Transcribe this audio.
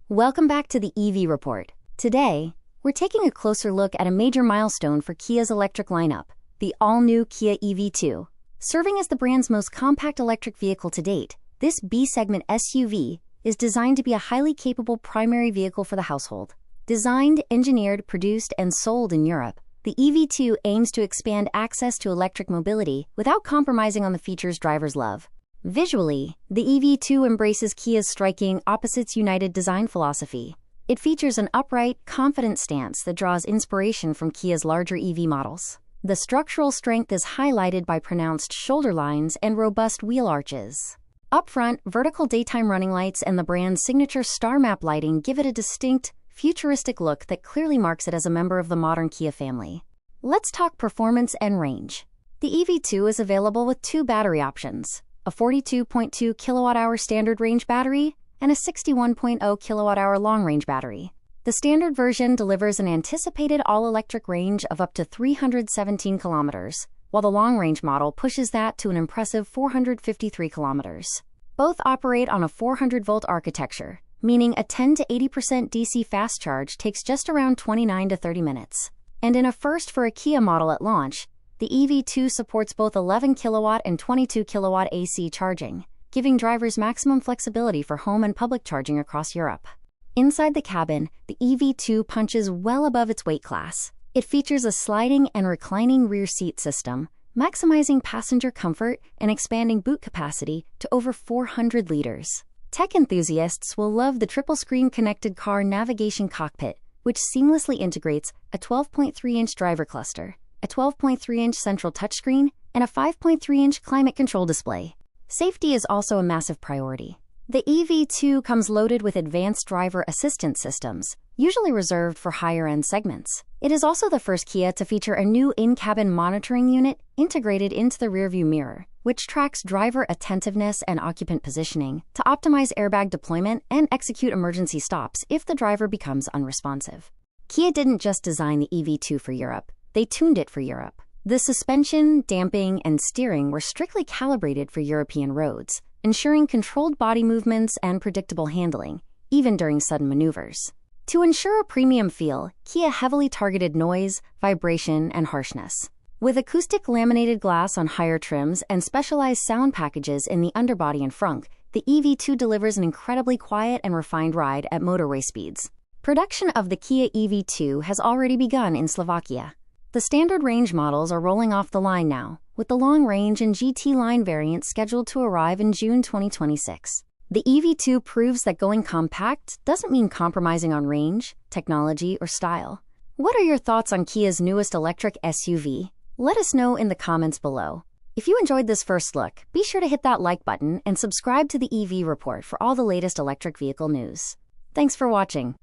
Welcome back to the EV Report. Today, we're taking a closer look at a major milestone for Kia's electric lineup, the all-new Kia EV2. Serving as the brand's most compact electric vehicle to date, this B-segment SUV is designed to be a highly capable primary vehicle for the household. Designed, engineered, produced, and sold in Europe, the EV2 aims to expand access to electric mobility without compromising on the features drivers love. Visually, the EV2 embraces Kia's striking opposites united design philosophy. It features an upright, confident stance that draws inspiration from Kia's larger EV models. The structural strength is highlighted by pronounced shoulder lines and robust wheel arches. Up front, vertical daytime running lights and the brand's signature star map lighting give it a distinct, futuristic look that clearly marks it as a member of the modern Kia family. Let's talk performance and range. The EV2 is available with two battery options: a 42.2 kWh standard range battery and a 61.0 kWh long-range battery. The standard version delivers an anticipated all-electric range of up to 317 kilometers, while the long-range model pushes that to an impressive 453 kilometers. Both operate on a 400-volt architecture, meaning a 10 to 80% DC fast charge takes just around 29 to 30 minutes. And in a first for a Kia model at launch, the EV2 supports both 11 kilowatt and 22 kilowatt AC charging, giving drivers maximum flexibility for home and public charging across Europe. Inside the cabin, the EV2 punches well above its weight class. It features a sliding and reclining rear seat system, maximizing passenger comfort and expanding boot capacity to over 400 liters. Tech enthusiasts will love the triple-screen connected car navigation cockpit, which seamlessly integrates a 12.3-inch driver cluster, a 12.3-inch central touchscreen, and a 5.3-inch climate control display. Safety is also a massive priority. The EV2 comes loaded with advanced driver assistance systems, usually reserved for higher-end segments. It is also the first Kia to feature a new in-cabin monitoring unit integrated into the rearview mirror, which tracks driver attentiveness and occupant positioning to optimize airbag deployment and execute emergency stops if the driver becomes unresponsive. Kia didn't just design the EV2 for Europe. They tuned it for Europe. The suspension, damping, and steering were strictly calibrated for European roads, ensuring controlled body movements and predictable handling, even during sudden maneuvers. To ensure a premium feel, Kia heavily targeted noise, vibration, and harshness. With acoustic laminated glass on higher trims and specialized sound packages in the underbody and frunk, the EV2 delivers an incredibly quiet and refined ride at motorway speeds. Production of the Kia EV2 has already begun in Slovakia. The standard range models are rolling off the line now, with the long-range and GT line variants scheduled to arrive in June 2026. The EV2 proves that going compact doesn't mean compromising on range, technology, or style. What are your thoughts on Kia's newest electric SUV? Let us know in the comments below. If you enjoyed this first look, be sure to hit that like button and subscribe to the EV Report for all the latest electric vehicle news. Thanks for watching.